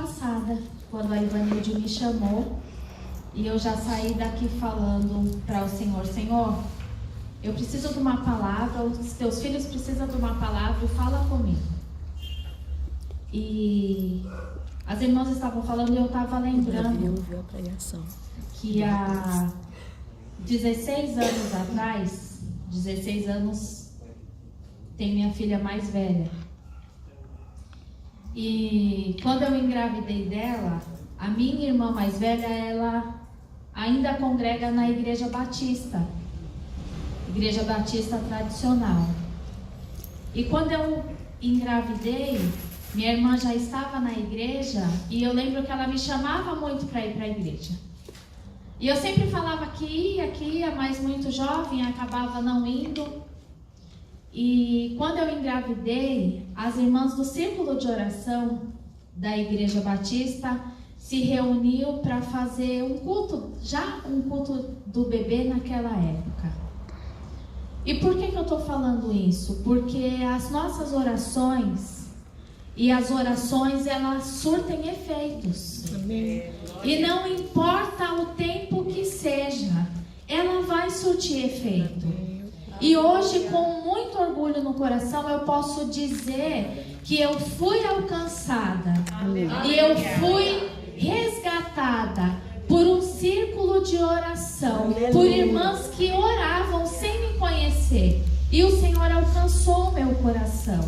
passada, quando a Ivanilde me chamou, e eu já saí daqui falando para o Senhor: Senhor, eu preciso de uma palavra, os teus filhos precisam de uma palavra, fala comigo. E as irmãs estavam falando e eu estava lembrando que há 16 anos atrás, 16 anos, tem minha filha mais velha. E quando eu engravidei dela, a minha irmã mais velha, ela ainda congrega na Igreja Batista tradicional. E quando eu engravidei, minha irmã já estava na igreja, e eu lembro que ela me chamava muito para ir para a igreja. E eu sempre falava que ia, mas muito jovem, acabava não indo. E quando eu engravidei, as irmãs do círculo de oração da Igreja Batista se reuniu para fazer um culto do bebê naquela época. E por que eu estou falando isso? Porque as nossas orações e as orações, elas surtem efeitos. Amém. E não importa o tempo que seja, ela vai surtir efeito. E hoje, com muito orgulho no coração, eu posso dizer que eu fui alcançada. Amém. E eu fui resgatada por um círculo de oração, por irmãs que oravam sem me conhecer, e o Senhor alcançou meu coração.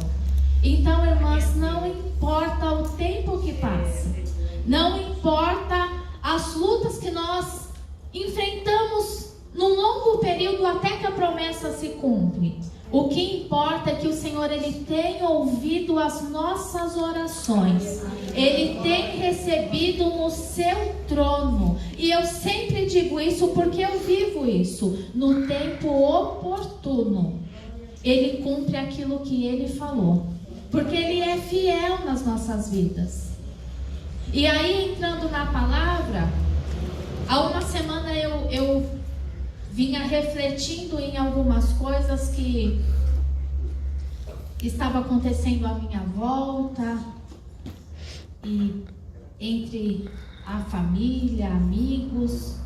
Então, irmãs, não importa o tempo que passa, não importa as lutas que nós enfrentamos num longo período até que a promessa se cumpre. O que importa é que o Senhor, Ele tem ouvido as nossas orações. Ele tem recebido no seu trono. E eu sempre digo isso porque eu vivo isso. No tempo oportuno, Ele cumpre aquilo que Ele falou. Porque Ele é fiel nas nossas vidas. E aí, entrando na palavra, há uma semana eu vinha refletindo em algumas coisas que estava acontecendo à minha volta, e entre a família, amigos,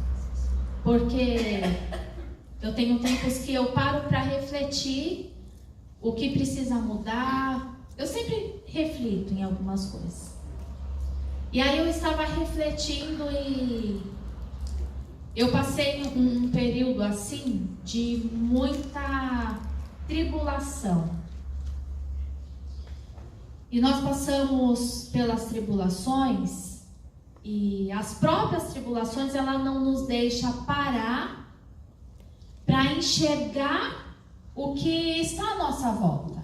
porque eu tenho tempos que eu paro para refletir o que precisa mudar. Eu sempre reflito em algumas coisas. E aí eu estava refletindo e eu passei um período assim de muita tribulação. E nós passamos pelas tribulações, e as próprias tribulações, ela não nos deixa parar para enxergar o que está à nossa volta.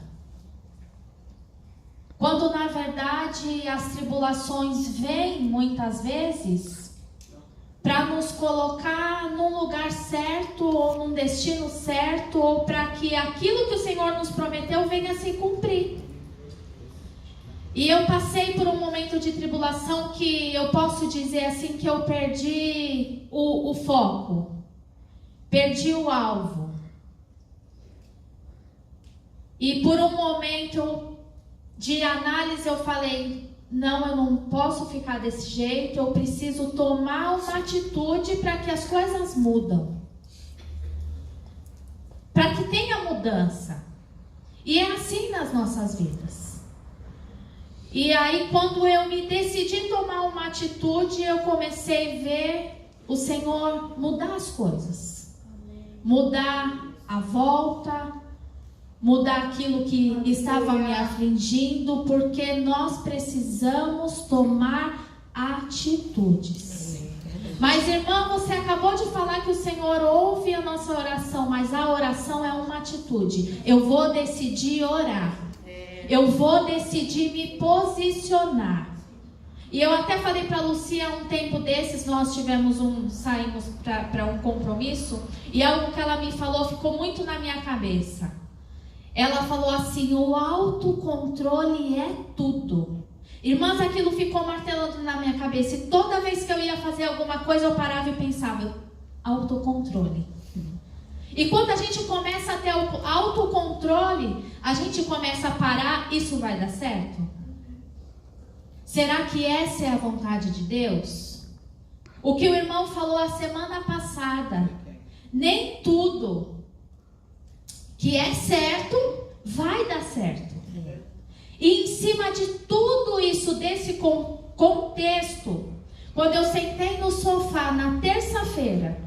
Quando na verdade as tribulações vêm muitas vezes para nos colocar num lugar certo, ou num destino certo, ou para que aquilo que o Senhor nos prometeu venha a se cumprir. E eu passei por um momento de tribulação que eu posso dizer assim, que eu perdi o foco, perdi o alvo. E por um momento de análise eu falei: não, eu não posso ficar desse jeito, eu preciso tomar uma atitude para que as coisas mudam, para que tenha mudança. E é assim nas nossas vidas. E aí, quando eu me decidi tomar uma atitude, eu comecei a ver o Senhor mudar as coisas, mudar a volta, mudar aquilo que estava me afligindo, porque nós precisamos tomar atitudes. Mas, irmã, você acabou de falar que o Senhor ouve a nossa oração, mas a oração é uma atitude. Eu vou decidir orar. Eu vou decidir me posicionar. E eu até falei para a Lucia um tempo desses, nós saímos para um compromisso, e algo que ela me falou ficou muito na minha cabeça. Ela falou assim: o autocontrole é tudo. Irmãs, aquilo ficou martelando na minha cabeça. E toda vez que eu ia fazer alguma coisa, eu parava e pensava: autocontrole. E quando a gente começa a ter o autocontrole, a gente começa a parar: isso vai dar certo? Será que essa é a vontade de Deus? O que o irmão falou a semana passada, nem tudo que é certo vai dar certo. E em cima de tudo isso, desse contexto, quando eu sentei no sofá na terça-feira,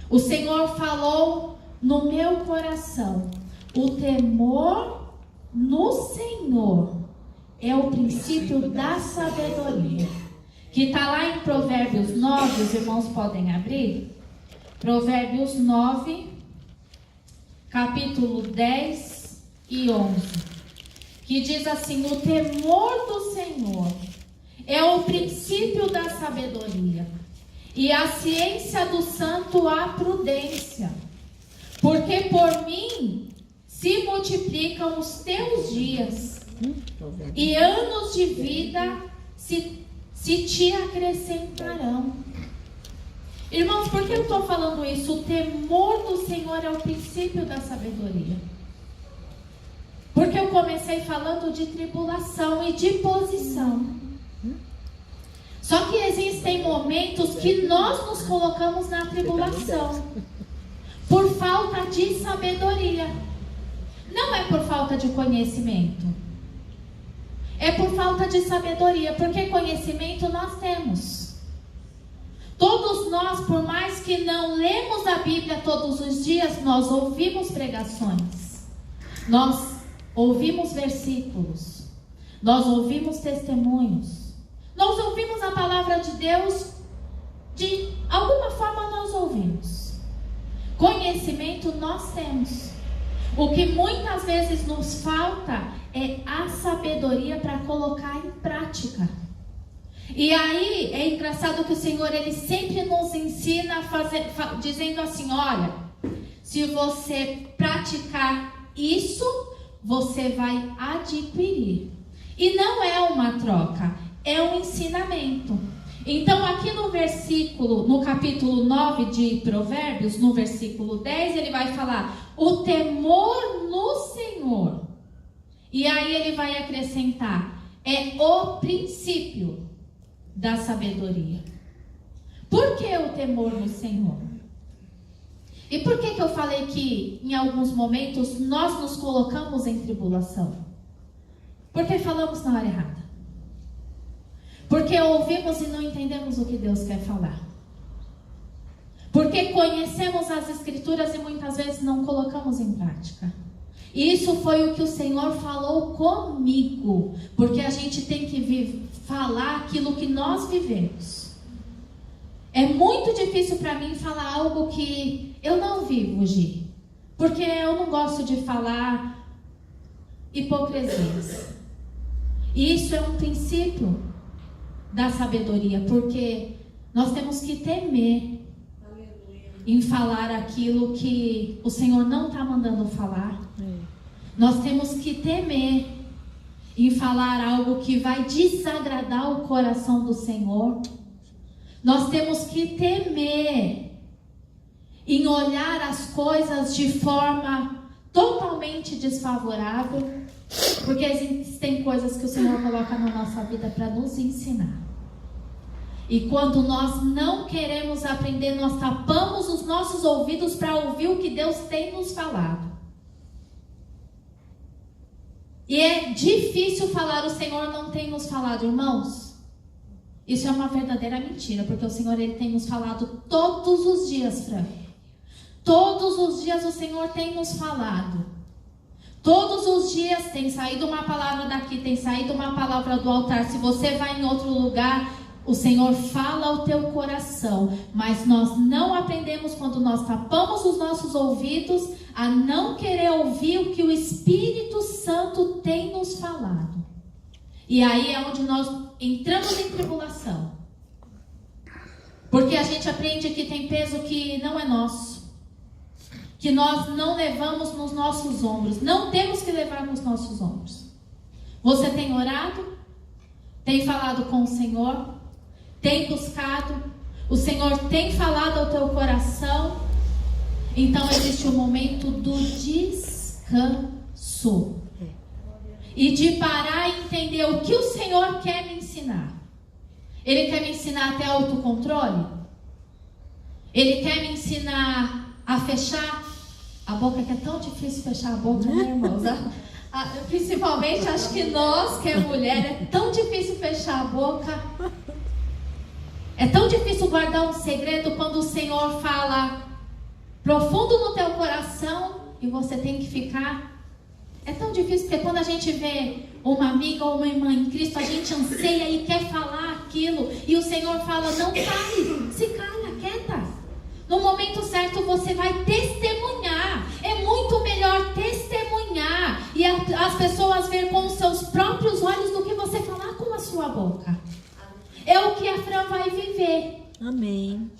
o Senhor falou no meu coração: o temor no Senhor é o princípio da sabedoria. Que está lá em Provérbios 9, os irmãos podem abrir. Provérbios 9, capítulo 10 e 11. Que diz assim: o temor do Senhor é o princípio da sabedoria, e a ciência do santo a prudência. Porque por mim se multiplicam os teus dias, e anos de vida se te acrescentarão. Irmãos, por que eu estou falando isso? O temor do Senhor é o princípio da sabedoria. Porque eu comecei falando de tribulação e de posição. Só que existem momentos que nós nos colocamos na tribulação por falta de sabedoria. Não é por falta de conhecimento. É por falta de sabedoria, porque conhecimento nós temos. Todos nós, por mais que não lemos a Bíblia todos os dias, nós ouvimos pregações, nós ouvimos versículos, nós ouvimos testemunhos, nós ouvimos a palavra de Deus, de alguma forma nós ouvimos. Conhecimento nós temos. O que muitas vezes nos falta é a sabedoria para colocar em prática. E aí é engraçado que o Senhor, Ele sempre nos ensina a fazer, dizendo assim: olha, se você praticar isso, você vai adquirir. E não é uma troca, é um ensinamento. Então aqui no versículo, no capítulo 9 de Provérbios, no versículo 10, ele vai falar: o temor no Senhor. E aí ele vai acrescentar: é o princípio da sabedoria. Por que o temor no Senhor? E por que eu falei que em alguns momentos nós nos colocamos em tribulação? Porque falamos na hora errada. Porque ouvimos e não entendemos o que Deus quer falar. Porque conhecemos as Escrituras e muitas vezes não colocamos em prática. E isso foi o que o Senhor falou comigo. Porque a gente tem que falar aquilo que nós vivemos. É muito difícil para mim falar algo que eu não vivo, Gi. Porque eu não gosto de falar hipocrisias. E isso é um princípio da sabedoria, porque nós temos que temer em falar aquilo que o Senhor não está mandando falar. Nós temos que temer em falar algo que vai desagradar o coração do Senhor. Nós temos que temer em olhar as coisas de forma totalmente desfavorável, porque existem coisas que o Senhor coloca na nossa vida para nos ensinar. E quando nós não queremos aprender, nós tapamos os nossos ouvidos para ouvir o que Deus tem nos falado. E é difícil falar: o Senhor não tem nos falado, irmãos. Isso é uma verdadeira mentira, porque o Senhor, Ele tem nos falado todos os dias, Fran. Todos os dias o Senhor tem nos falado. Todos os dias tem saído uma palavra daqui, tem saído uma palavra do altar. Se você vai em outro lugar, o Senhor fala ao teu coração. Mas nós não aprendemos, quando nós tapamos os nossos ouvidos, a não querer ouvir o que o Espírito Santo tem nos falado. E aí é onde nós entramos em tribulação. Porque a gente aprende que tem peso que não é nosso, que nós não levamos nos nossos ombros. Não temos que levar nos nossos ombros. Você tem orado? Tem falado com o Senhor? Tem buscado? O Senhor tem falado ao teu coração? Então existe o momento do descanso. E de parar e entender o que o Senhor quer me ensinar. ensinar? Ele quer me ensinar a ter autocontrole? Ele quer me ensinar a fechar a boca, que é tão difícil fechar a boca, né, irmãos? Principalmente, acho que nós, que é mulher, é tão difícil fechar a boca. É tão difícil guardar um segredo quando o Senhor fala profundo no teu coração e você tem que ficar. É tão difícil, porque quando a gente vê uma amiga ou uma irmã em Cristo, a gente anseia e quer falar aquilo, e o Senhor fala, não fale, se cala, quieta. No momento certo você vai testemunhar. É muito melhor testemunhar e as pessoas ver com os seus próprios olhos do que você falar com a sua boca. É o que a Fran vai viver. Amém.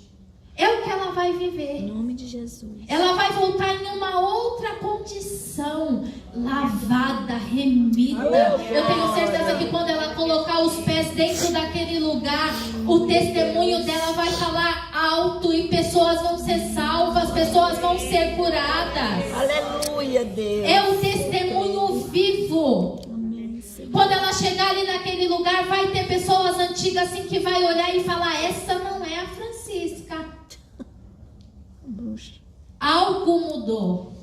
É o que ela vai viver. Em nome de Jesus. Ela vai voltar em uma outra condição, lavada, remida. Eu tenho certeza que quando ela colocar os pés dentro daquele lugar, o testemunho dela vai falar alto e pessoas vão ser salvas, pessoas vão ser curadas. Aleluia, Deus. É o testemunho vivo. Amém, Senhor. Quando ela chegar ali naquele lugar, vai ter pessoas antigas assim que vai olhar e falar, essa não é a Francisca. Bruxa. Algo mudou.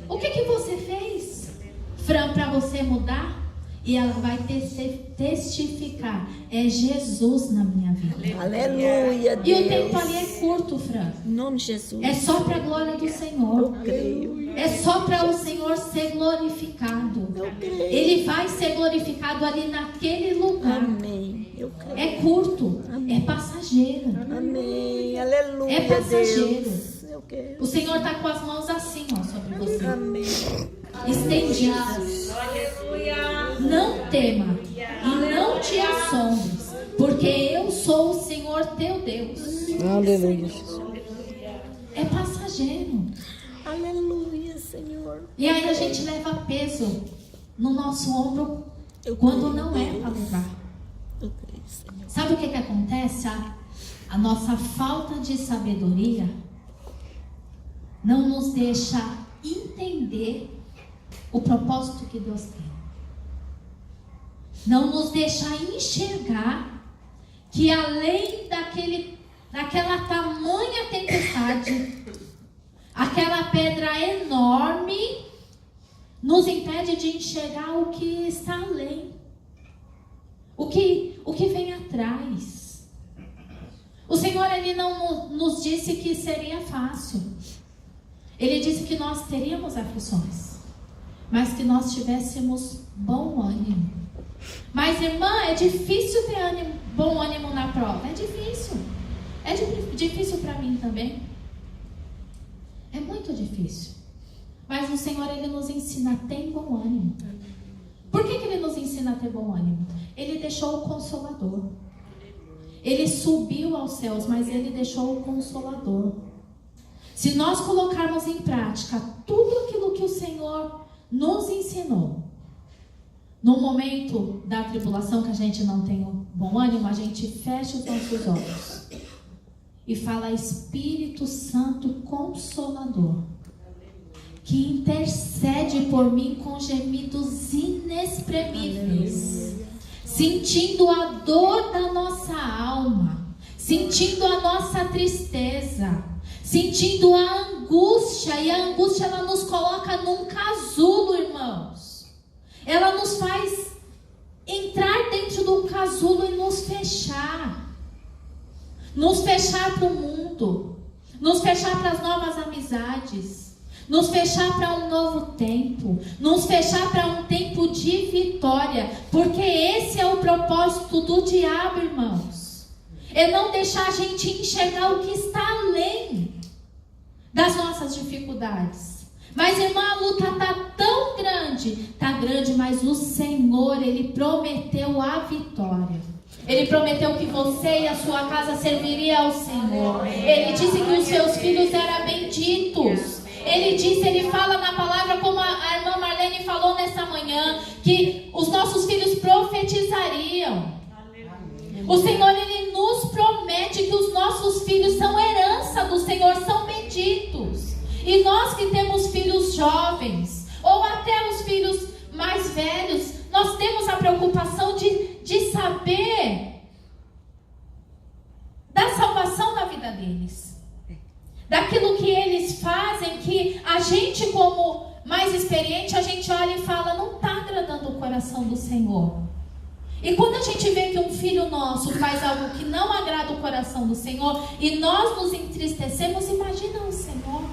O que você fez, Fran, para você mudar? E ela vai testificar. É Jesus na minha vida. Aleluia, Deus. E o tempo ali é curto, Fran. Em nome de Jesus. É só para a glória do Eu Senhor. creio. É só para o Senhor ser glorificado. Eu creio. Ele vai ser glorificado ali naquele lugar. Amém. Eu creio. É curto. Amém. É passageiro. Amém. Aleluia, É passageiro. Deus. Eu quero. O Senhor está com as mãos assim, ó, sobre você. Amém. Estendidas. Não tema e não te assombres, porque eu sou o Senhor teu Deus. Aleluia. É passageiro. Aleluia, Senhor. E aí a gente leva peso no nosso ombro quando não é para levar. Eu creio, Senhor. Sabe o que acontece? A nossa falta de sabedoria não nos deixa entender o propósito que Deus tem. Não nos deixa enxergar que além daquela tamanha tempestade, aquela pedra enorme nos impede de enxergar o que está além, o que vem atrás. O Senhor, Ele não nos disse que seria fácil. Ele disse que nós teríamos aflições, mas que nós tivéssemos bom ânimo. Mas, irmã, é difícil ter bom ânimo na prova. É difícil. É difícil para mim também. É muito difícil. Mas o Senhor, Ele nos ensina a ter bom ânimo. Por que Ele nos ensina a ter bom ânimo? Ele deixou o Consolador. Ele subiu aos céus, mas Ele deixou o Consolador. Se nós colocarmos em prática tudo aquilo que o Senhor nos ensinou, no momento da tribulação que a gente não tem bom ânimo, a gente fecha os nossos olhos e fala: Espírito Santo Consolador, que intercede por mim com gemidos inexprimíveis, sentindo a dor da nossa alma, sentindo a nossa tristeza, sentindo a angústia. E a angústia, ela nos coloca num casulo, irmãos. Ela nos faz entrar dentro de um casulo e nos fechar para o mundo, nos fechar para as novas amizades, nos fechar para um novo tempo, nos fechar para um tempo de vitória, porque esse é o propósito do diabo, irmãos. É não deixar a gente enxergar o que está além das nossas dificuldades. Mas, irmã, a luta está tão grande, mas o Senhor, Ele prometeu a vitória. Ele prometeu que você e a sua casa serviria ao Senhor. Ele disse que os seus filhos eram benditos. Ele fala na palavra, como a irmã Marlene falou nessa manhã, que os nossos filhos profetizariam. O Senhor, Ele nos promete que os nossos filhos são herança do Senhor, são benditos. E nós que temos filhos jovens, ou até os filhos mais velhos, nós temos a preocupação de de saber da salvação da vida deles. Daquilo que eles fazem, que a gente, como mais experiente, a gente olha e fala, não está agradando o coração do Senhor. E quando a gente vê que um filho nosso faz algo que não agrada o coração do Senhor, e nós nos entristecemos, imagina o Senhor.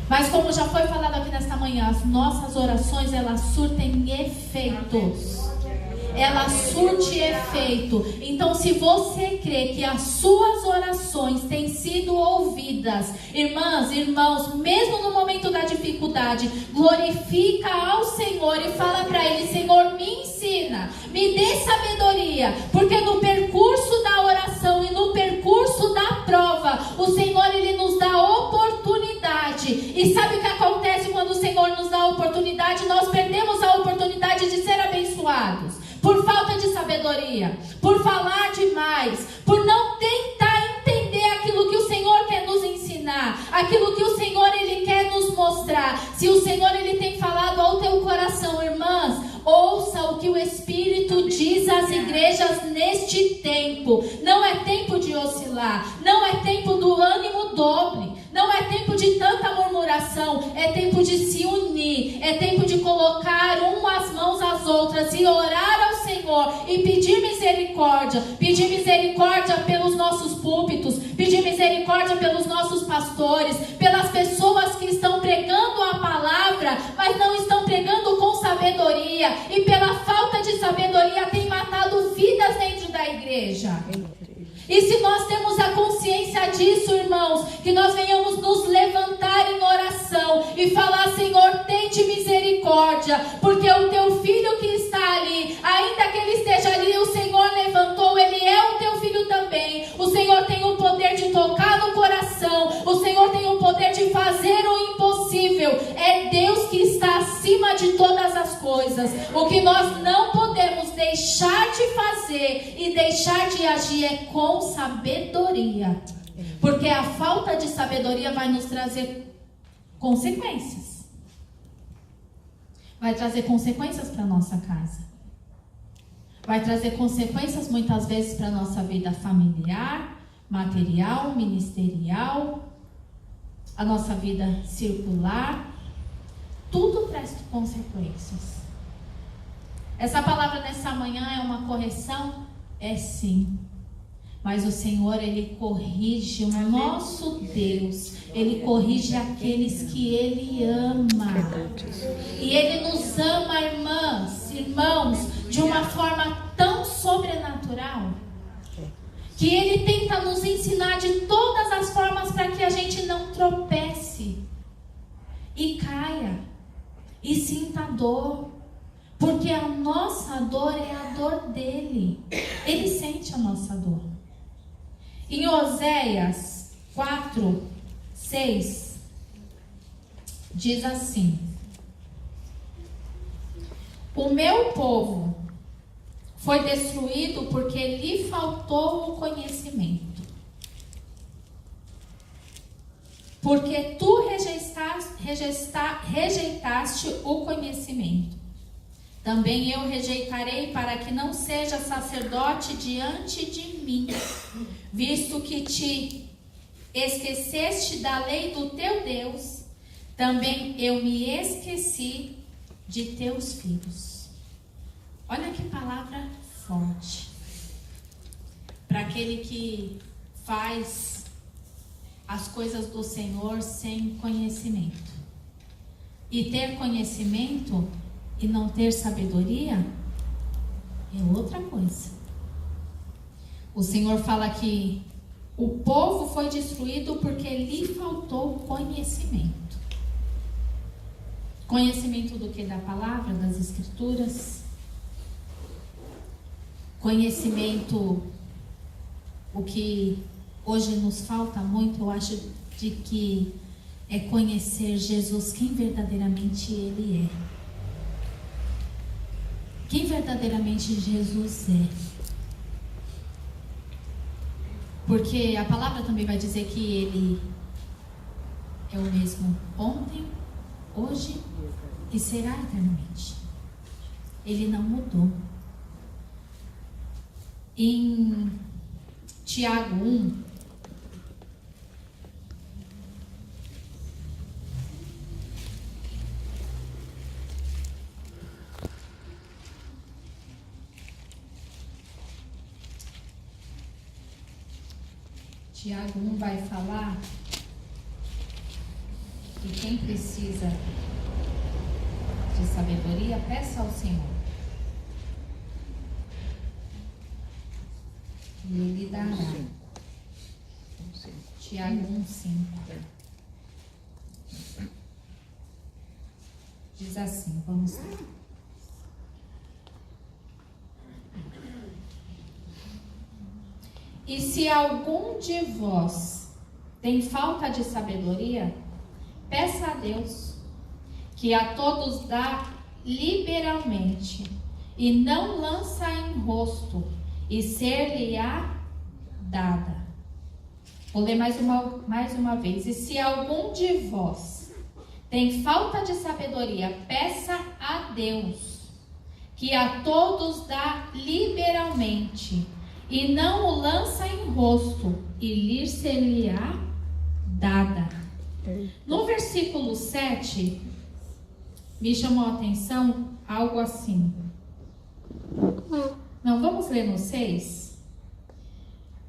Mas como já foi falado aqui nesta manhã, as nossas orações, elas surtem efeitos. Ela surte efeito. Então, se você crê que as suas orações têm sido ouvidas, irmãs, irmãos, mesmo no momento da dificuldade, glorifica ao Senhor e fala para Ele, Senhor, me ensina, me dê sabedoria, porque no percurso da oração e no percurso da prova, o Senhor, Ele nos dá oportunidade. E sabe o que acontece quando o Senhor nos dá oportunidade? Nós perdemos a oportunidade de ser abençoados. Por falta de sabedoria, por falar demais, por não tentar entender aquilo que o Senhor quer nos ensinar, aquilo que o Senhor, Ele quer nos mostrar. Se o Senhor, Ele tem falado ao teu coração, irmãs, ouça o que o Espírito diz às igrejas neste tempo. Não é tempo de oscilar, não é tempo do ânimo dobre, não é tempo de tanta murmuração, é tempo de se unir, é tempo de colocar umas mãos às outras e orar ao Senhor e pedir misericórdia pelos nossos púlpitos, pedir misericórdia pelos nossos pastores, pelas pessoas que estão pregando a palavra, mas não estão pregando com sabedoria, e pela falta de sabedoria tem matado vidas dentro da igreja. E se nós temos a consciência disso, irmãos, que nós venhamos nos levantar em oração e falar, Senhor, tende misericórdia, porque o teu filho que está ali, ainda que ele esteja ali, o Senhor levantou, ele é o teu filho também. O Senhor tem o poder de tocar no coração, o Senhor tem o poder de fazer o impossível. É Deus que está acima de todas as coisas. O que nós não podemos deixar de fazer e deixar de agir é com sabedoria, porque a falta de sabedoria vai nos trazer consequências, vai trazer consequências para nossa casa, vai trazer consequências muitas vezes para nossa vida familiar, material, ministerial, a nossa vida circular, tudo traz consequências. Essa palavra nessa manhã é uma correção? É sim. Mas o Senhor, Ele corrige, o nosso Deus, Ele corrige aqueles que Ele ama. E Ele nos ama, irmãs, irmãos, de uma forma tão sobrenatural, que Ele tenta nos ensinar de todas as formas para que a gente não tropece e caia e sinta dor. Porque a nossa dor é a dor dele. Ele sente a nossa dor. Em Oséias 4:6 diz assim: o meu povo foi destruído porque lhe faltou o conhecimento. Porque tu rejeitaste o conhecimento. Também eu rejeitarei para que não seja sacerdote diante de mim, visto que te esqueceste da lei do teu Deus, também eu me esqueci de teus filhos. Olha que palavra forte. Para aquele que faz as coisas do Senhor sem conhecimento. E ter conhecimento e não ter sabedoria é outra coisa. O Senhor fala que o povo foi destruído porque lhe faltou conhecimento. Conhecimento do que? Da palavra, das escrituras. Conhecimento, o que hoje nos falta muito, eu acho, de que é conhecer Jesus, quem verdadeiramente Ele é. Quem verdadeiramente Jesus é. Porque a palavra também vai dizer que Ele é o mesmo ontem, hoje e será eternamente. Ele não mudou. em Tiago 1, Tiago 1 vai falar que quem precisa de sabedoria, peça ao Senhor. E Ele dará. Tiago 1:5. Diz assim, vamos lá. E se algum de vós tem falta de sabedoria, peça a Deus, que a todos dá liberalmente, e não lança em rosto, e ser-lhe-á dada. Vou ler mais uma vez. E se algum de vós tem falta de sabedoria, peça a Deus, que a todos dá liberalmente, e não o lança em rosto, e lhe ser-lhe-á dada. No versículo 7, me chamou a atenção algo assim. Não, vamos ler no 6.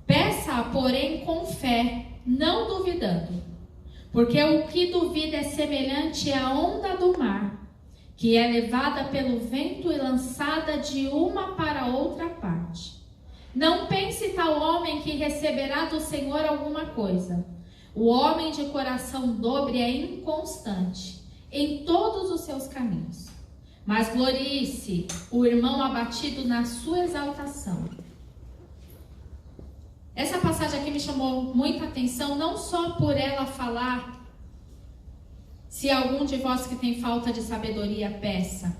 Peça, porém, com fé, não duvidando, porque o que duvida é semelhante à onda do mar, que é levada pelo vento e lançada de uma para outra parte. Não pense tal homem que receberá do Senhor alguma coisa. O homem de coração dobre é inconstante em todos os seus caminhos. Mas glorie-se o irmão abatido na sua exaltação. Essa passagem aqui me chamou muita atenção, não só por ela falar, se algum de vós que tem falta de sabedoria, peça,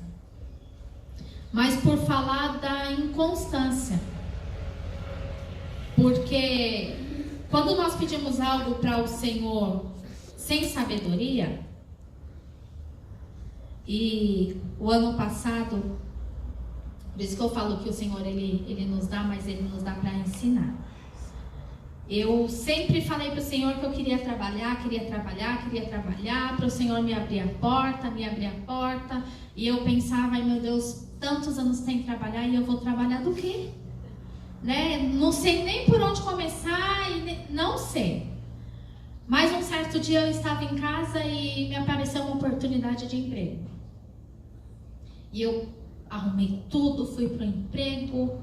mas por falar da inconstância. Porque quando nós pedimos algo para o Senhor sem sabedoria, e o ano passado, por isso que eu falo que o Senhor ele nos dá, mas Ele nos dá para ensinar. Eu sempre falei para o Senhor que eu queria trabalhar, para o Senhor me abrir a porta, e eu pensava, ai meu Deus, tantos anos tem que trabalhar, e eu vou trabalhar do quê? Né? Não sei nem por onde começar, não sei. Mas um certo dia eu estava em casa e me apareceu uma oportunidade de emprego. E eu arrumei tudo, fui para o emprego,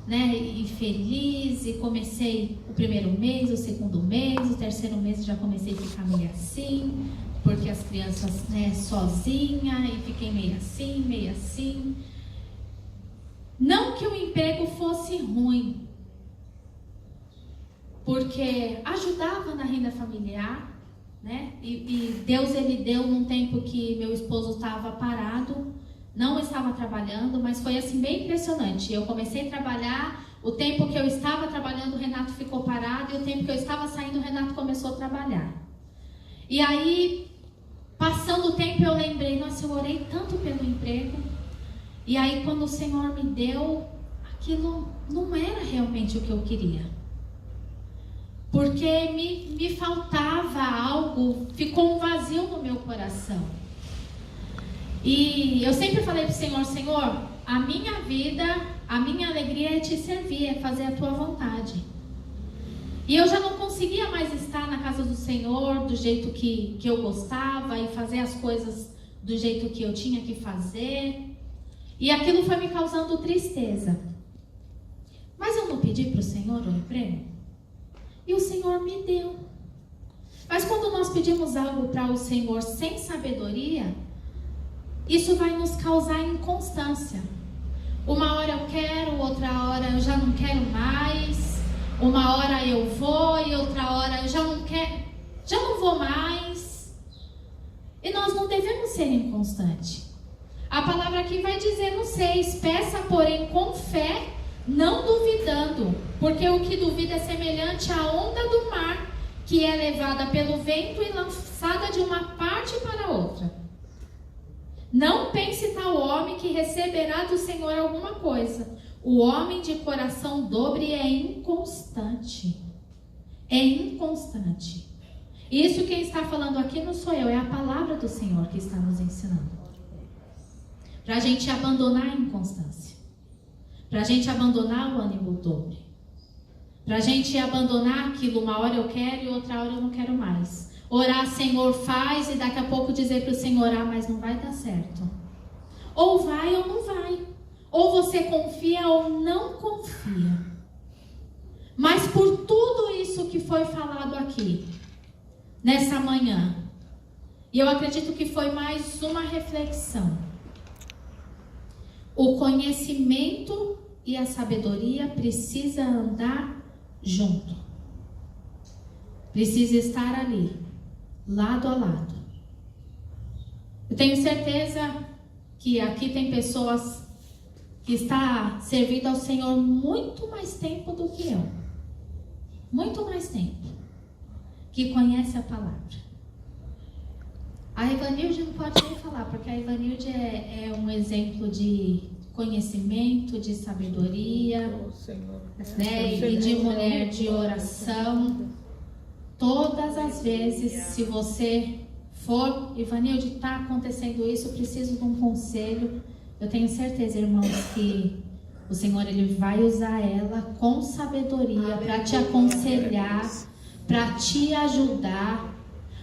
né? E feliz, e comecei o primeiro mês, o segundo mês, o terceiro mês já comecei a ficar meio assim, porque as crianças, né, sozinha, e fiquei meio assim. Não que o emprego fosse ruim, porque ajudava na renda familiar, né? E Deus ele deu num tempo que meu esposo estava parado, não estava trabalhando, mas foi assim bem impressionante. Eu comecei a trabalhar, o tempo que eu estava trabalhando o Renato ficou parado, e o tempo que eu estava saindo o Renato começou a trabalhar. E aí, passando o tempo, eu lembrei, nossa, eu orei tanto pelo emprego. E aí quando o Senhor me deu, aquilo não era realmente o que eu queria. Porque me faltava algo, ficou um vazio no meu coração. E eu sempre falei para o Senhor, Senhor, a minha vida, a minha alegria é te servir, é fazer a tua vontade. E eu já não conseguia mais estar na casa do Senhor do jeito que eu gostava, e fazer as coisas do jeito que eu tinha que fazer. E aquilo foi me causando tristeza. Mas eu não pedi para o Senhor um emprego? E o Senhor me deu. Mas quando nós pedimos algo para o Senhor sem sabedoria, isso vai nos causar inconstância. Uma hora eu quero, outra hora eu já não quero mais. Uma hora eu vou e outra hora eu já não vou mais. E nós não devemos ser inconstantes. A palavra aqui vai dizer no 6, peça porém com fé, não duvidando, porque o que duvida é semelhante à onda do mar, que é levada pelo vento e lançada de uma parte para outra. Não pense tal homem que receberá do Senhor alguma coisa. O homem de coração dobre é inconstante. É inconstante. Isso quem está falando aqui não sou eu, é a palavra do Senhor que está nos ensinando. Para a gente abandonar a inconstância. Para a gente abandonar o ânimo dobre. Para a gente abandonar aquilo, uma hora eu quero e outra hora eu não quero mais. Orar, Senhor, faz, e daqui a pouco dizer para o Senhor, mas não vai dar certo. Ou vai ou não vai. Ou você confia ou não confia. Mas por tudo isso que foi falado aqui, nessa manhã, e eu acredito que foi mais uma reflexão. O conhecimento e a sabedoria precisa andar junto. Precisa estar ali, lado a lado. Eu tenho certeza que aqui tem pessoas que estão servindo ao Senhor muito mais tempo do que eu. Muito mais tempo. Que conhece a palavra. A Ivanilde não pode nem falar, porque a Ivanilde é um exemplo de conhecimento, de sabedoria, né, e de mulher de oração. Todas as vezes, se você for, Ivanilde, está acontecendo isso, eu preciso de um conselho. Eu tenho certeza, irmãos, que o Senhor ele vai usar ela com sabedoria para te aconselhar, para te ajudar.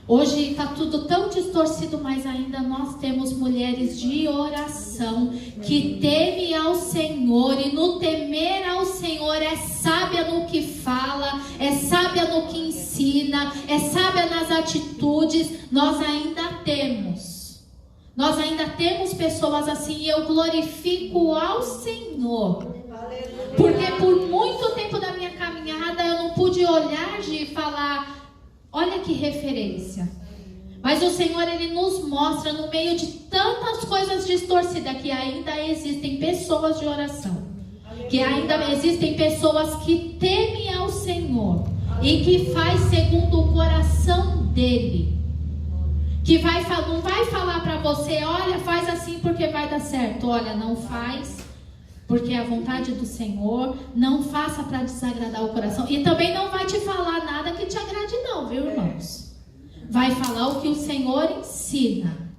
Hoje está tudo tão distorcido, mas ainda nós temos mulheres de oração que temem ao Senhor, e no temer ao Senhor é sábia no que fala, é sábia no que ensina, é sábia nas atitudes. Nós ainda temos pessoas assim, e eu glorifico ao Senhor. Porque por muito tempo da minha caminhada eu não pude olhar e falar, olha que referência. Mas o Senhor, Ele nos mostra no meio de tantas coisas distorcidas que ainda existem pessoas de oração. Que ainda existem pessoas que temem ao Senhor. E que faz segundo o coração dEle. Que não vai falar para você, olha, faz assim porque vai dar certo. Olha, não faz porque é a vontade do Senhor. Não faça para desagradar o coração. E também não vai te falar nada que te agrade não, viu, irmãos? Vai falar o que o Senhor ensina.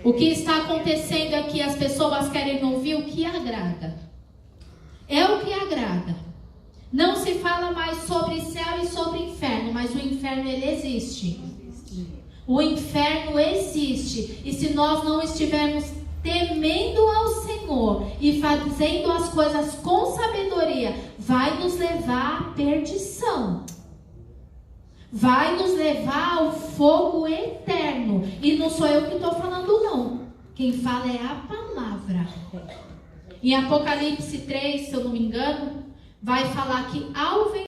O que está acontecendo é que as pessoas querem ouvir o que agrada. É o que agrada. Não se fala mais sobre céu e sobre inferno, mas o inferno ele existe. O inferno existe. E se nós não estivermos temendo ao Senhor e fazendo as coisas com sabedoria, vai nos levar à perdição. Vai nos levar ao fogo eterno. E não sou eu que estou falando não. Quem fala é a palavra. Em Apocalipse 3, se eu não me engano, vai falar que ao